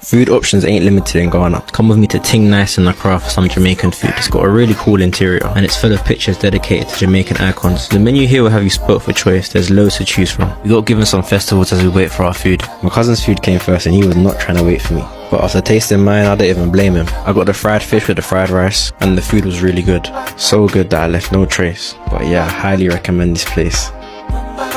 Food options ain't limited in Ghana. Come with me to Ting Nice in Accra for some Jamaican food. It's got a really cool interior and it's full of pictures dedicated to Jamaican icons. The menu here will have you spoke for choice. There's loads to choose from. We got given some festivals as we wait for our food. My cousin's food came first and he was not trying to wait for me. But after tasting mine, I don't even blame him. I got the fried fish with the fried rice and the food was really good. So good that I left no trace. But yeah, I highly recommend this place.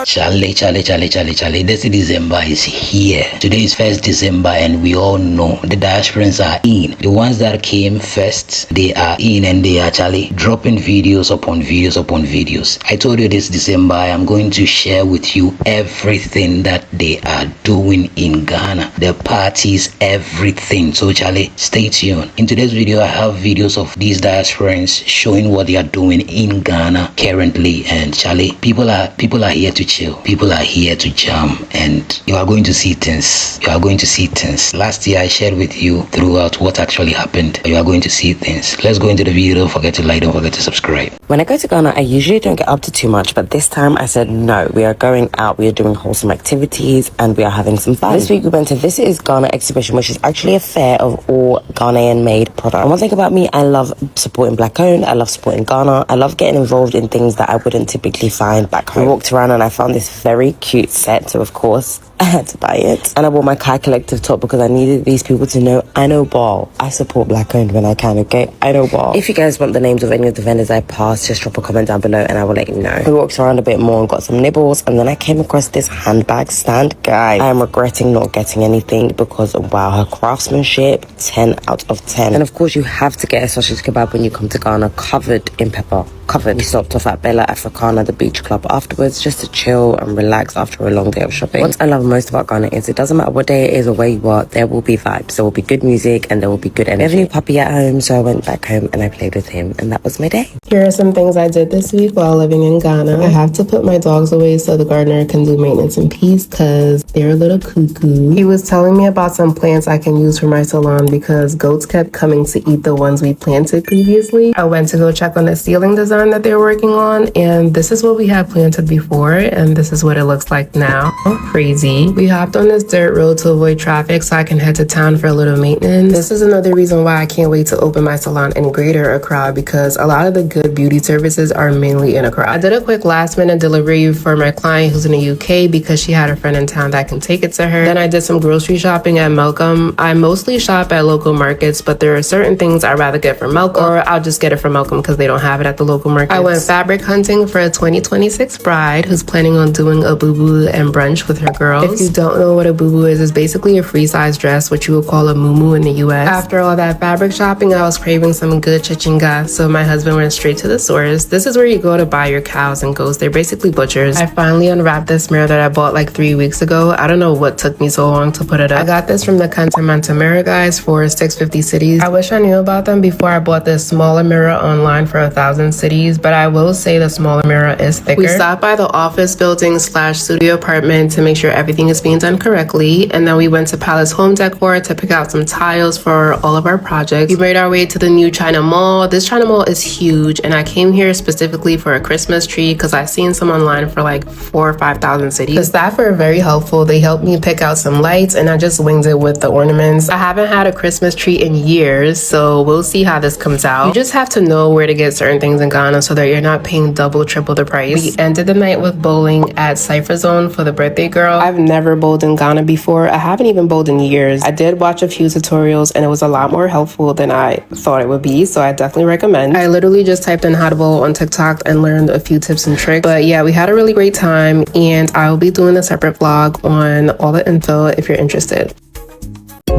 Charlie, this December is here. Today is 1st December and we all know the diasporans are in. The ones that came first, they are in and they are actually dropping videos upon videos. I told you this December I am going to share with you everything that they are doing in Ghana. The parties, everything. So Charlie, stay tuned. In today's video, I have videos of these diasporans showing what they are doing in Ghana currently. And Charlie, people are here to chill. People are here to jam and you are going to see things. Last year I shared with you throughout what actually happened. You are going to see things. Let's go into the video. Don't forget to like, don't forget to subscribe. When I go to Ghana, I usually don't get up to too much, but this time I said no. We are going out, we are doing wholesome activities and we are having some fun. This week we went to This Is Ghana exhibition, which is actually a fair of all Ghanaian made products. And one thing about me, I love supporting black owned, I love supporting Ghana, I love getting involved in things that I wouldn't typically find back home. We walked around and I found this very cute set, so of course I had to buy it. And I bought my Kai Collective top because I needed these people to know I know ball. I support black owned when I can, okay? I know ball. If you guys want the names of any of the vendors I passed, just drop a comment down below and I will let you know. We walked around a bit more and got some nibbles and then I came across this handbag stand. Guys, I am regretting not getting anything because wow, her craftsmanship, 10 out of 10. And of course you have to get a sausage kebab when you come to Ghana, covered in pepper. We stopped off at Bella Africana, the beach club afterwards, just to chill and relax after a long day of shopping. What I love most about Ghana is it doesn't matter what day it is or where you are, there will be vibes, there will be good music and there will be good energy. I have a new puppy at home, so I went back home and I played with him and that was my day. Here are some things I did this week while living in Ghana. I have to put my dogs away so the gardener can do maintenance in peace because they're a little cuckoo. He was telling me about some plants I can use for my salon because goats kept coming to eat the ones we planted previously. I went to go check on the ceiling design that they're working on and this is what we had planted before and this is what it looks like now. Crazy. We hopped on this dirt road to avoid traffic so I can head to town for a little maintenance. This is another reason why I can't wait to open my salon in Greater Accra because a lot of the good beauty services are mainly in Accra. I did a quick last minute delivery for my client who's in the UK because she had a friend in town that can take it to her. Then I did some grocery shopping at Malcolm. I mostly shop at local markets, but there are certain things I'd rather get from Malcolm or I'll just get it from Malcolm because they don't have it at the local market. I went fabric hunting for a 2026 bride who's planning on doing a boo-boo and brunch with her girls. If you don't know what a boo-boo is, it's basically a free-size dress, what you would call a muumuu in the US. After all that fabric shopping, I was craving some good chichinga, so my husband went straight to the source. This is where you go to buy your cows and goats. They're basically butchers. I finally unwrapped this mirror that I bought like 3 weeks ago. I don't know what took me so long to put it up. I got this from the Kantamanta mirror guys for 650 cities. I wish I knew about them before I bought this smaller mirror online for 1,000 cities, but I will say the smaller mirror is thicker. We stopped by the office building / studio apartment to make sure everything is being done correctly, and then we went to Palace Home Decor to pick out some tiles for all of our projects. We made our way to the new China Mall. This China Mall is huge and I came here specifically for a Christmas tree because I seen some online for like 4,000 or 5,000 cities. The staff are very helpful. They helped me pick out some lights and I just winged it with the ornaments. I haven't had a Christmas tree in years, so we'll see how this comes out. You just have to know where to get certain things in Ghana so that you're not paying double, triple the price. We ended the night with bowling at Cypher Zone for the birthday girl. I've never bowled in Ghana before. I haven't even bowled in years. I did watch a few tutorials and it was a lot more helpful than I thought it would be, so I definitely recommend. I literally just typed in how to bowl on TikTok and learned a few tips and tricks. But yeah, we had a really great time and I will be doing a separate vlog on all the info if you're interested.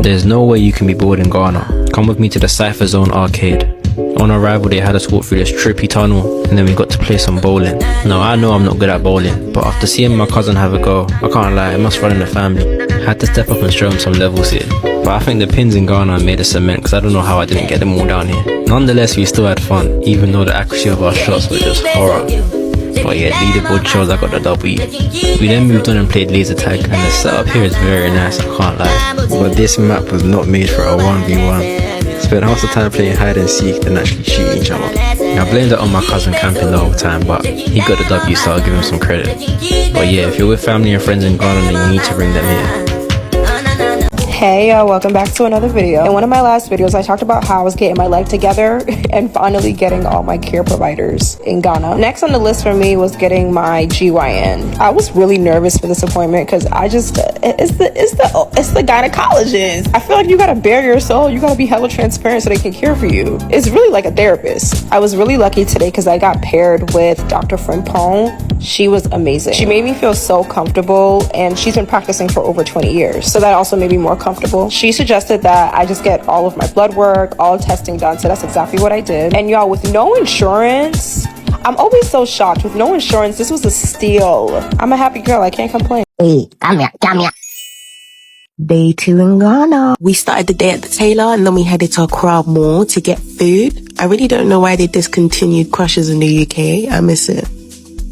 There's no way you can be bored in Ghana. Come with me to the Cypher Zone arcade. On arrival, they had us walk through this trippy tunnel and then we got to play some bowling. Now I know I'm not good at bowling, but after seeing my cousin have a go, I can't lie, it must run in the family. I had to step up and show him some levels here. But I think the pins in Ghana made a cement because I don't know how I didn't get them all down here. Nonetheless, we still had fun, even though the accuracy of our shots was just horror. But yeah, leaderboard shows I got the W. We then moved on and played laser tag and the setup here is very nice, I can't lie. But this map was not made for a 1v1. Spent half the time playing hide and seek than actually shooting each other. I blamed it on my cousin camping the whole time, but he got the W, so I'll give him some credit. But yeah, if you're with family and friends in Ghana, then you need to bring them here. Hey y'all, welcome back to another video. In one of my last videos, I talked about how I was getting my life together and finally getting all my care providers in Ghana. Next on the list for me was getting my GYN. I was really nervous for this appointment because it's the gynecologist. I feel like you gotta bare your soul. You gotta be hella transparent so they can care for you. It's really like a therapist. I was really lucky today because I got paired with Dr. Frimpong. She was amazing. She made me feel so comfortable, and she's been practicing for over 20 years. So that also made me more comfortable. She suggested that I just get all of my blood work, all testing done. So that's exactly what I did. And y'all, with no insurance, I'm always so shocked. With no insurance, this was a steal. I'm a happy girl. I can't complain. Hey, come here. Day 2 in Ghana. We started the day at the tailor and then we headed to Accra Mall to get food. I really don't know why they discontinued crushes in the UK. I miss it.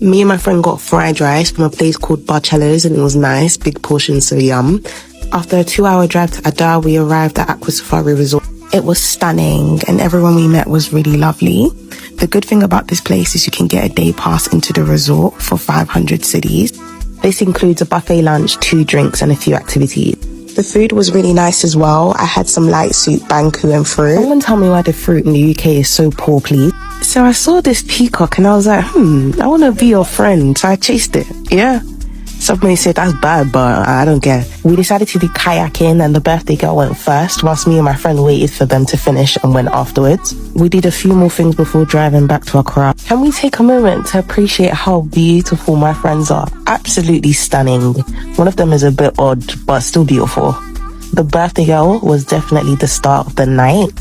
Me and my friend got fried rice from a place called Barcello's and it was nice, big portions, so yum. After a 2-hour drive to Ada, we arrived at Aqua Safari Resort. It was stunning and everyone we met was really lovely. The good thing about this place is you can get a day pass into the resort for 500 cities. This includes a buffet lunch, 2 drinks and a few activities. The food was really nice as well. I had some light soup, banku and fruit. Someone tell me why the fruit in the UK is so poor, please. So I saw this peacock and I was like, I want to be your friend. So I chased it. Yeah. Somebody said that's bad, but I don't care. We decided to do kayaking and the birthday girl went first whilst me and my friend waited for them to finish and went afterwards. We did a few more things before driving back to Accra. Can we take a moment to appreciate how beautiful my friends are? Absolutely stunning. One of them is a bit odd, but still beautiful. The birthday girl was definitely the start of the night.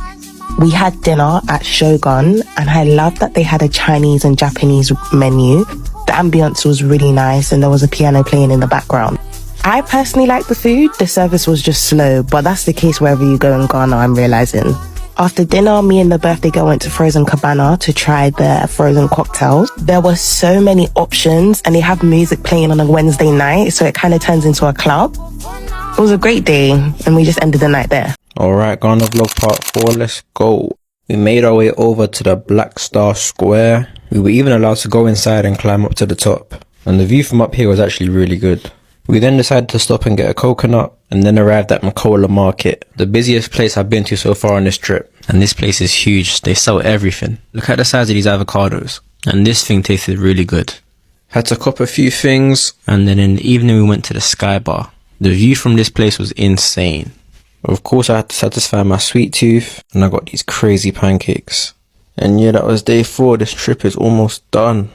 We had dinner at Shogun and I loved that they had a Chinese and Japanese menu. The ambience was really nice and there was a piano playing in the background. I personally liked the food. The service was just slow, but that's the case wherever you go in Ghana, I'm realizing. After dinner, me and the birthday girl went to Frozen Cabana to try their frozen cocktails. There were so many options and they have music playing on a Wednesday night, so it kind of turns into a club. It was a great day and we just ended the night there. Alright, Ghana vlog part 4, let's go. We made our way over to the Black Star Square. We were even allowed to go inside and climb up to the top. And the view from up here was actually really good. We then decided to stop and get a coconut and then arrived at Makola Market, the busiest place I've been to so far on this trip. And this place is huge, they sell everything. Look at the size of these avocados. And this thing tasted really good. Had to cop a few things and then in the evening we went to the Sky Bar. The view from this place was insane. Of course I had to satisfy my sweet tooth and I got these crazy pancakes. And yeah, that was day 4, this trip is almost done.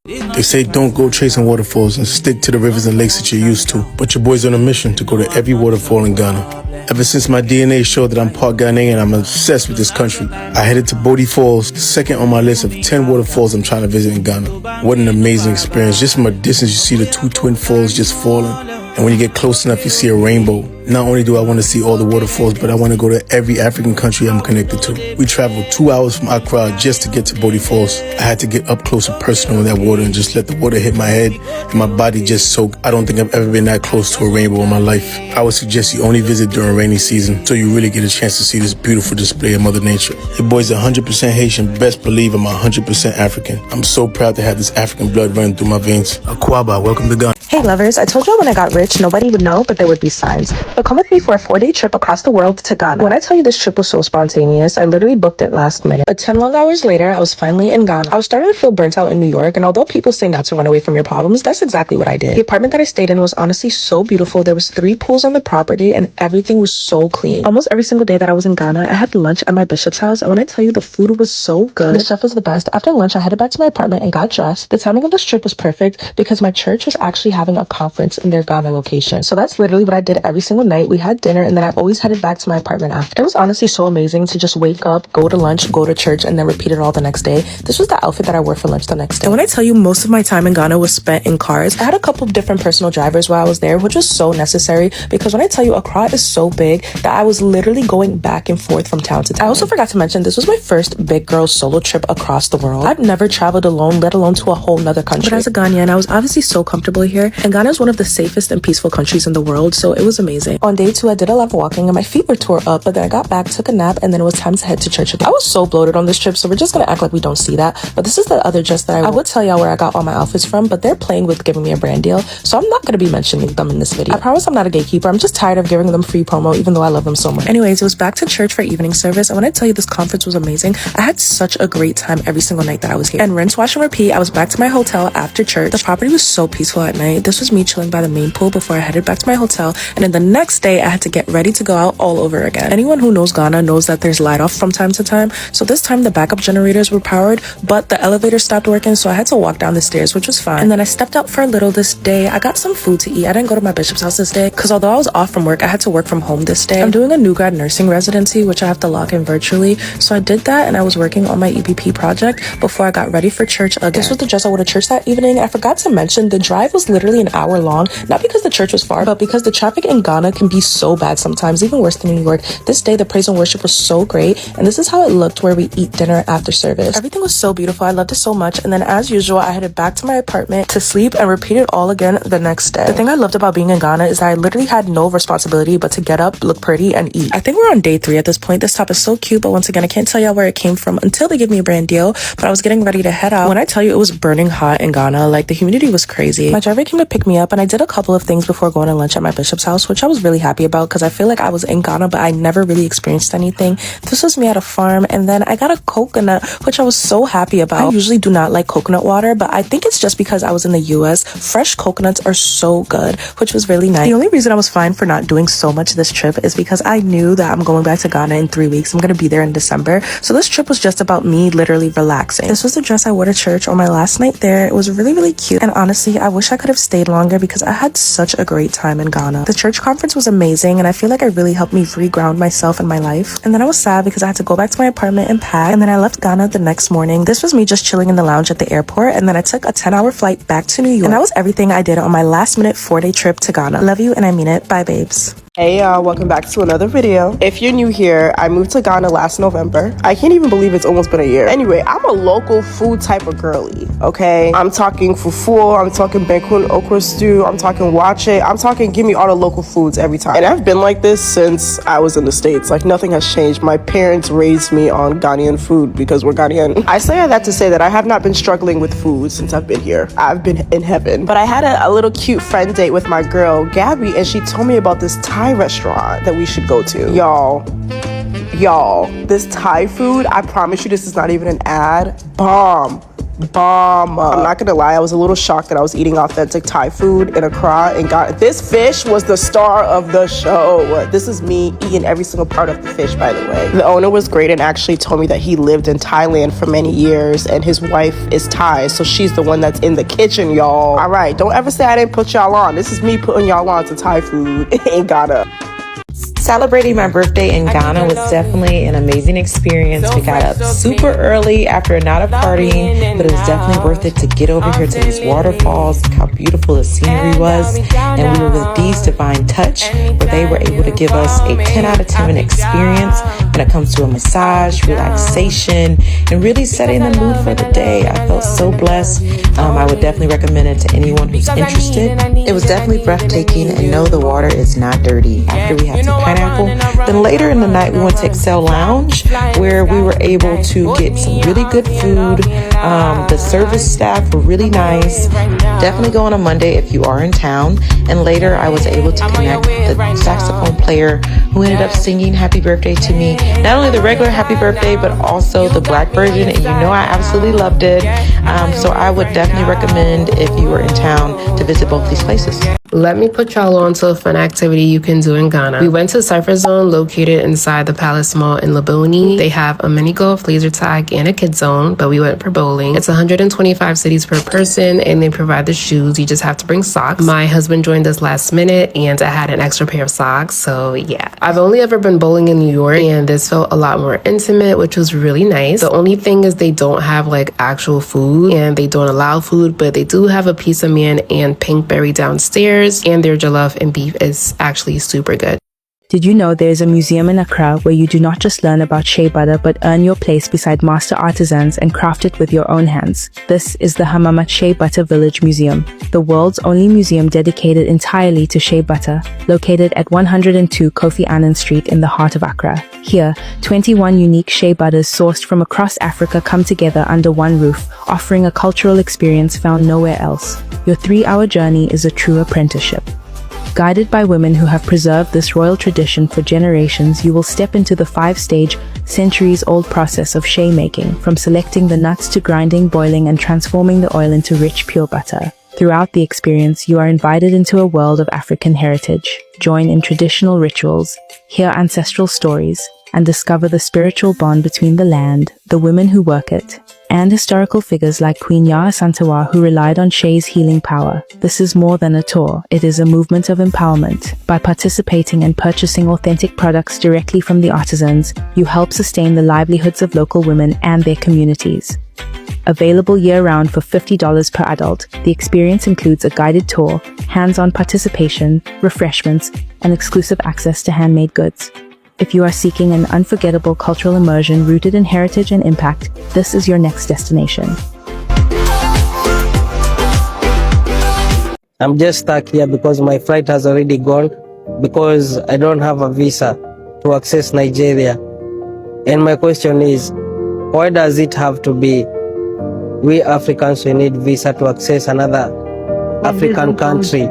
They say don't go chasing waterfalls and stick to the rivers and lakes that you're used to. But your boy's on a mission to go to every waterfall in Ghana. Ever since my DNA showed that I'm part Ghanaian, I'm obsessed with this country. I headed to Bodie Falls, the second on my list of 10 waterfalls I'm trying to visit in Ghana. What an amazing experience. Just from a distance you see the 2 twin falls just falling. And when you get close enough, you see a rainbow. Not only do I want to see all the waterfalls, but I want to go to every African country I'm connected to. We traveled 2 hours from Accra just to get to Bodie Falls. I had to get up close and personal with that water and just let the water hit my head and my body just soak. I don't think I've ever been that close to a rainbow in my life. I would suggest you only visit during rainy season so you really get a chance to see this beautiful display of Mother Nature. Your boy's 100% Haitian. Best believe I'm 100% African. I'm so proud to have this African blood running through my veins. Akwaba, welcome to Ghana. Hey lovers, I told you when I got rich, nobody would know, but there would be signs. But come with me for a 4-day trip across the world to Ghana. When I tell you this trip was so spontaneous, I literally booked it last minute. But 10 long hours later, I was finally in Ghana. I was starting to feel burnt out in New York, and although people say not to run away from your problems, that's exactly what I did. The apartment that I stayed in was honestly so beautiful. There was 3 pools on the property, and everything was so clean. Almost every single day that I was in Ghana, I had lunch at my bishop's house, and when I tell you the food was so good, the chef was the best. After lunch, I headed back to my apartment and got dressed. The timing of this trip was perfect because my church was actually having a conference in their Ghana location. So that's literally what I did every single night. We had dinner and then I always headed back to my apartment after. It was honestly so amazing to just wake up, go to lunch, go to church, and then repeat it all the next day. This was the outfit that I wore for lunch the next day. And when I tell you most of my time in Ghana was spent in cars, I had a couple of different personal drivers while I was there, which was so necessary because when I tell you Accra is so big that I was literally going back and forth from town to town. I also forgot to mention this was my first big girl solo trip across the world. I've never traveled alone, let alone to a whole nother country. But as a Ghanaian, I was obviously so comfortable here, and Ghana is one of the safest and peaceful countries in the world, so it was amazing. amazing. On day 2, I did a lot of walking and my feet were tore up, but then I got back, took a nap, and then it was time to head to church again. I was so bloated on this trip, so we're just gonna act like we don't see that. But this is the other dress that I would tell y'all where I got all my outfits from, but they're playing with giving me a brand deal, so I'm not gonna be mentioning them in this video. I promise I'm not a gatekeeper. I'm just tired of giving them free promo, even though I love them so much. Anyways, it was back to church for evening service, and when I tell you this conference was amazing, I had such a great time every single night that I was here. And rinse, wash, and repeat, I was back to my hotel after church. The property was so peaceful at night. This was me chilling by the main pool before I headed back to my hotel, and then the next day I had to get ready to go out all over again. Anyone who knows Ghana knows that there's light off from time to time, so this time the backup generators were powered, but the elevator stopped working, so I had to walk down the stairs, which was fine. And then I stepped out for a little this day. I got some food to eat. I didn't go to my bishop's house this day because although I was off from work, I had to work from home this day. I'm doing a new grad nursing residency, which I have to log in virtually, so I did that, and I was working on my EPP project before I got ready for church again. This was the dress I wore to church that evening. I forgot to mention the drive was literally an hour long, not because the church was far, but because the traffic in Ghana can be so bad sometimes, even worse than New York. This day the praise and worship was so great, and this is how it looked where we eat dinner after service. Everything was so beautiful. I loved it so much, and then as usual I headed back to my apartment to sleep and repeat it all again the next day. The thing I loved about being in Ghana is that I literally had no responsibility but to get up, look pretty, and eat. I think we're on day 3 at this point. This top is so cute, but once again I can't tell y'all where it came from until they give me a brand deal, but I was getting ready to head out when I tell you it was burning hot in Ghana. Like, the humidity was crazy. My driver came to pick me up, and I did a couple of things before going to lunch at my bishop's house, which I was really happy about because I feel like I was in Ghana but I never really experienced anything. This was me at a farm, and then I got a coconut, which I was so happy about. I usually do not like coconut water, but I think it's just because I was in the US. Fresh coconuts are so good, which was really nice. The only reason I was fine for not doing so much this trip is because I knew that I'm going back to Ghana in 3 weeks. I'm gonna be there in December, so this trip was just about me literally relaxing. This was the dress I wore to church on my last night there. It was really cute, and honestly I wish I could have stayed longer because I had such a great time in Ghana. The church conference was amazing, and I feel like it really helped me re-ground myself in my life. And then I was sad because I had to go back to my apartment and pack, and then I left Ghana the next morning. This was me just chilling in the lounge at the airport, and then I took a 10-hour flight back to New York, and that was everything I did on my last minute 4-day trip to Ghana. Love you, and I mean it. Bye, babes. Hey y'all, welcome back to another video. If you're new here, I moved to Ghana last November. I can't even believe it's almost been a year. Anyway, I'm a local food type of girly, okay? I'm talking fufu, I'm talking benkun okra stew, I'm talking wache, I'm talking give me all the local foods every time. And I've been like this since I was in the States. Like, nothing has changed. My parents raised me on Ghanaian food because we're Ghanaian. I say that to say that I have not been struggling with food since I've been here. I've been in heaven. But I had a little cute friend date with my girl, Gabby, and she told me about this Thai restaurant that we should go to. Y'all, this Thai food, I promise you this is not even an ad. Bomb. I'm not gonna lie, I was a little shocked that I was eating authentic Thai food in Accra and got this fish was the star of the show. This is me eating every single part of the fish, by the way. The owner was great and actually told me that he lived in Thailand for many years and his wife is Thai, so she's the one that's in the kitchen, y'all. All right, don't ever say I didn't put y'all on. This is me putting y'all on to Thai food in Ghana. Celebrating my birthday in Ghana was definitely an amazing experience. We got up super early after a night of partying, but it was definitely worth it to get over here to these waterfalls. Look how beautiful the scenery was. And we were with Dee's Divine Touch, where they were able to give us a 10 out of 10 experience when it comes to a massage, relaxation, and really setting the mood for the day. I felt so blessed. I would definitely recommend it to anyone who's interested. It was definitely breathtaking, and no, the water is not dirty. After we had some pineapple, then later in the night we went to Excel Lounge, where we were able to get some really good food. The service staff were really nice. Definitely go on a Monday if you are in town. And later I was able to connect with the saxophone player who ended up singing happy birthday to me. Not only the regular happy birthday, but also the black version, and you know I absolutely loved it. So I would definitely recommend, if you were in town, to visit both these places. Let me put y'all on to a fun activity you can do in Ghana. We went to Cypher Zone, located inside the Palace Mall in Laboni. They have a mini golf, laser tag, and a kid zone, but we went for bowling. It's 125 cities per person, and they provide the shoes. You just have to bring socks. My husband joined us last minute, and I had an extra pair of socks, so yeah. I've only ever been bowling in New York, and this felt a lot more intimate, which was really nice. The only thing is they don't have like actual food, and they don't allow food, but they do have a pizza man and pinkberry downstairs, and their jollof and beef is actually super good. Did you know there is a museum in Accra where you do not just learn about shea butter but earn your place beside master artisans and craft it with your own hands? This is the Hamama Shea Butter Village Museum, the world's only museum dedicated entirely to shea butter, located at 102 Kofi Annan Street in the heart of Accra. Here, 21 unique shea butters sourced from across Africa come together under one roof, offering a cultural experience found nowhere else. Your 3-hour journey is a true apprenticeship. Guided by women who have preserved this royal tradition for generations, you will step into the 5-stage, centuries-old process of shea making, from selecting the nuts to grinding, boiling, and transforming the oil into rich, pure butter. Throughout the experience, you are invited into a world of African heritage. Join in traditional rituals, hear ancestral stories, and discover the spiritual bond between the land, the women who work it, and historical figures like Queen Yaa Asantewaa who relied on shea's healing power. This is more than a tour, it is a movement of empowerment. By participating and purchasing authentic products directly from the artisans, you help sustain the livelihoods of local women and their communities. Available year-round for $50 per adult, the experience includes a guided tour, hands-on participation, refreshments, and exclusive access to handmade goods. If you are seeking an unforgettable cultural immersion rooted in heritage and impact, this is your next destination. I'm just stuck here because my flight has already gone, because I don't have a visa to access Nigeria. And my question is, why does it have to be we Africans who need visa to access another African country?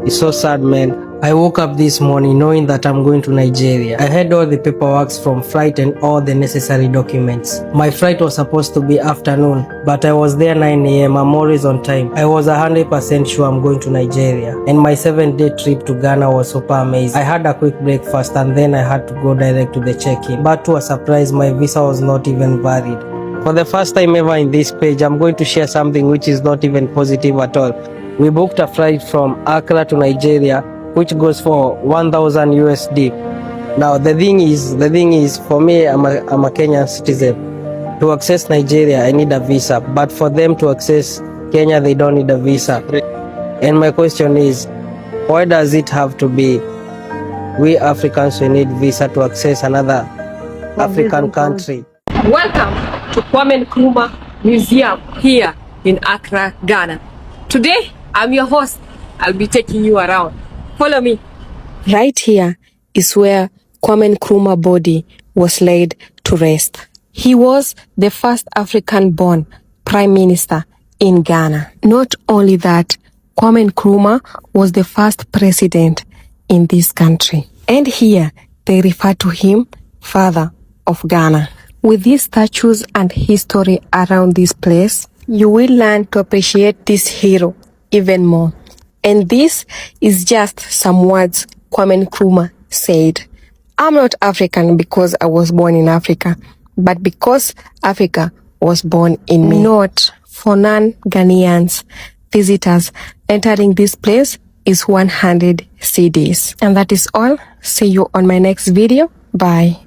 It's so sad, man. I woke up this morning knowing that I'm going to Nigeria. I had all the paperwork from flight and all the necessary documents. My flight was supposed to be afternoon, but I was there 9 a.m. I'm always on time. I was 100% sure I'm going to Nigeria. And my 7-day trip to Ghana was super amazing. I had a quick breakfast and then I had to go direct to the check-in. But to a surprise, my visa was not even valid. For the first time ever in this page, I'm going to share something which is not even positive at all. We booked a flight from Accra to Nigeria, which goes for 1,000 USD. Now the thing is, for me, I'm a Kenyan citizen. To access Nigeria, I need a visa, but for them to access Kenya, they don't need a visa. And my question is, why does it have to be we Africans who need visa to access another African country? Welcome to Kwame Nkrumah Museum here in Accra, Ghana. Today, I'm your host. I'll be taking you around. Follow me. Right here is where Kwame Nkrumah's body was laid to rest. He was the first African-born prime minister in Ghana. Not only that, Kwame Nkrumah was the first president in this country. And here, they refer to him father of Ghana. With these statues and history around this place, you will learn to appreciate this hero even more. And this is just some words Kwame Nkrumah said. I'm not African because I was born in Africa, but because Africa was born in me. Note, for non-Ghanaians, visitors entering this place is 100 cedis. And that is all. See you on my next video. Bye.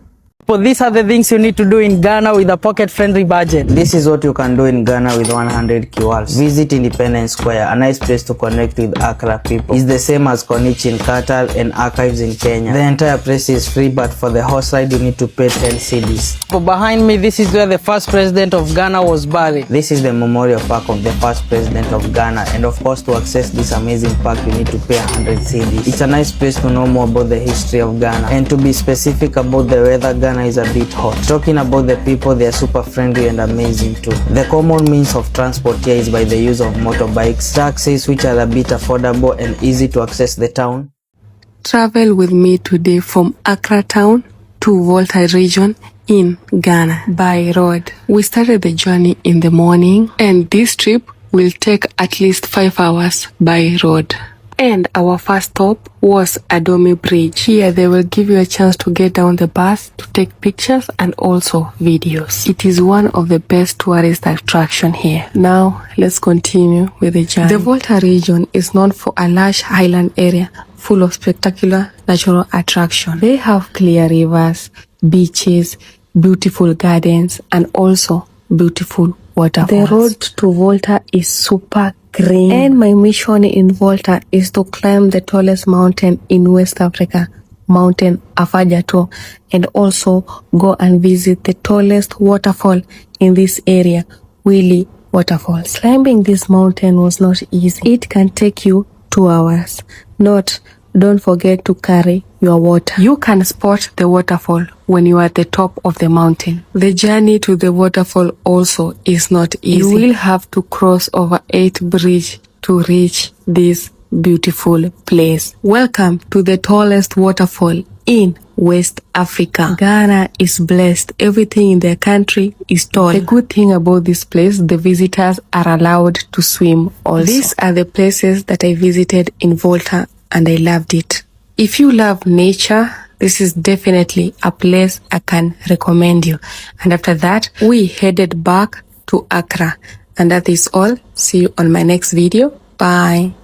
But these are the things you need to do in Ghana with a pocket-friendly budget. This is what you can do in Ghana with 100 QRs. Visit Independence Square, a nice place to connect with Accra people. It's the same as Konichi in Qatar and Archives in Kenya. The entire place is free, but for the horse ride you need to pay 10 cedis. But behind me, this is where the first president of Ghana was buried. This is the memorial park of the first president of Ghana, and of course to access this amazing park you need to pay 100 cedis. It's a nice place to know more about the history of Ghana, and to be specific about the weather, Ghana is a bit hot. Talking about the people, they are super friendly and amazing too. The common means of transport here is by the use of motorbikes, taxis which are a bit affordable and easy to access the town. Travel with me today from Accra town to Volta region in Ghana by road. We started the journey in the morning and this trip will take at least 5 hours by road. And our first stop was Adome Bridge. Here they will give you a chance to get down the bus to take pictures and also videos. It is one of the best tourist attraction here. Now let's continue with the journey. The Volta region is known for a large highland area full of spectacular natural attraction. They have clear rivers, beaches, beautiful gardens and also beautiful waterfalls. The road to Volta is super green. And my mission in Volta is to climb the tallest mountain in West Africa, mountain Afajato, and also go and visit the tallest waterfall in this area, Willy Waterfalls. Climbing this mountain was not easy. It can take you 2 hours. Don't forget to carry your water. You can spot the waterfall when you are at the top of the mountain. The journey to the waterfall also is not easy. You will have to cross over 8 bridges to reach this beautiful place. Welcome to the tallest waterfall in West Africa. Ghana is blessed. Everything in their country is tall. The good thing about this place, the visitors are allowed to swim also. These are the places that I visited in Volta and I loved it. If you love nature, this is definitely a place I can recommend you. And after that, we headed back to Accra. And that is all. See you on my next video. Bye.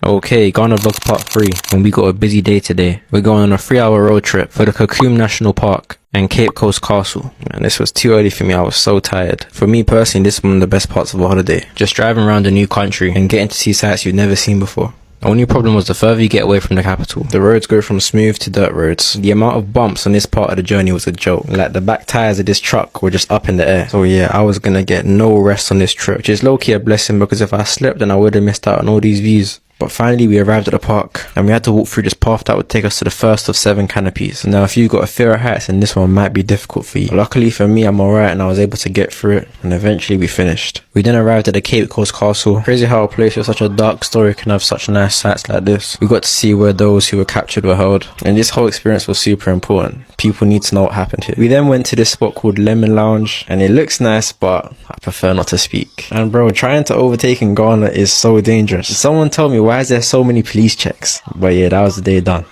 Okay, Ghana Vlog Part 3, and we got a busy day today. We're going on a 3-hour road trip for the Kakum National Park and Cape Coast Castle. And this was too early for me, I was so tired. For me personally, this was one of the best parts of the holiday. Just driving around a new country and getting to see sights you've never seen before. The only problem was the further you get away from the capital, the roads go from smooth to dirt roads. The amount of bumps on this part of the journey was a joke. Like the back tires of this truck were just up in the air. So yeah, I was gonna get no rest on this trip, which is low-key a blessing because if I slept then I would have missed out on all these views. But finally we arrived at the park and we had to walk through this path that would take us to the first of 7 canopies. Now if you've got a fear of heights then this one might be difficult for you. But luckily for me I'm alright and I was able to get through it and eventually we finished. We then arrived at the Cape Coast Castle. Crazy how a place with such a dark story can have such nice sights like this. We got to see where those who were captured were held and this whole experience was super important. People need to know what happened here. We then went to this spot called Lemon Lounge and it looks nice but I prefer not to speak. And bro, trying to overtake in Ghana is so dangerous. Someone told me why is there so many police checks? But yeah, that was the day done.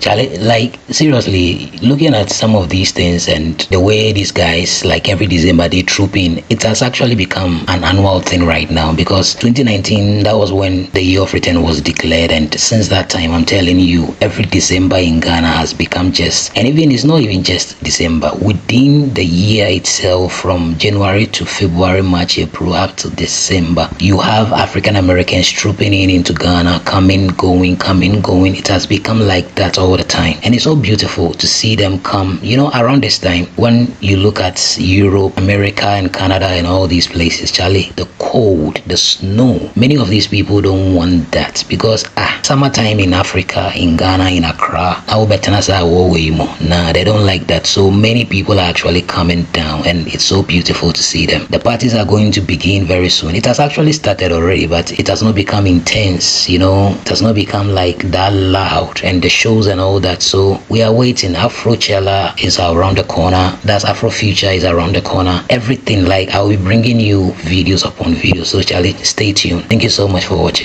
Charlie, like seriously, looking at some of these things and the way these guys, like every December, they troop in, it has actually become an annual thing right now because 2019, that was when the year of return was declared. And since that time, I'm telling you, every December in Ghana has become just, and even it's not even just December, within the year itself, from January to February, March, April, up to December, you have African Americans trooping in into Ghana, coming, going. It has become like that all the time and it's so beautiful to see them come, you know, around this time. When you look at Europe, America and Canada and all these places, Charlie, the cold, the snow, many of these people don't want that because summertime in Africa, in Ghana, in Accra, nah, they don't like that. So many people are actually coming down and it's so beautiful to see them. The parties are going to begin very soon. It has actually started already, but it has not become intense, you know, it has not become like that loud, and the shows and all that. So we are waiting. Afrochella is around the corner. That's Afrofuture is around the corner. Everything, like I'll be bringing you videos upon videos. So Charlie, stay tuned. Thank you so much for watching.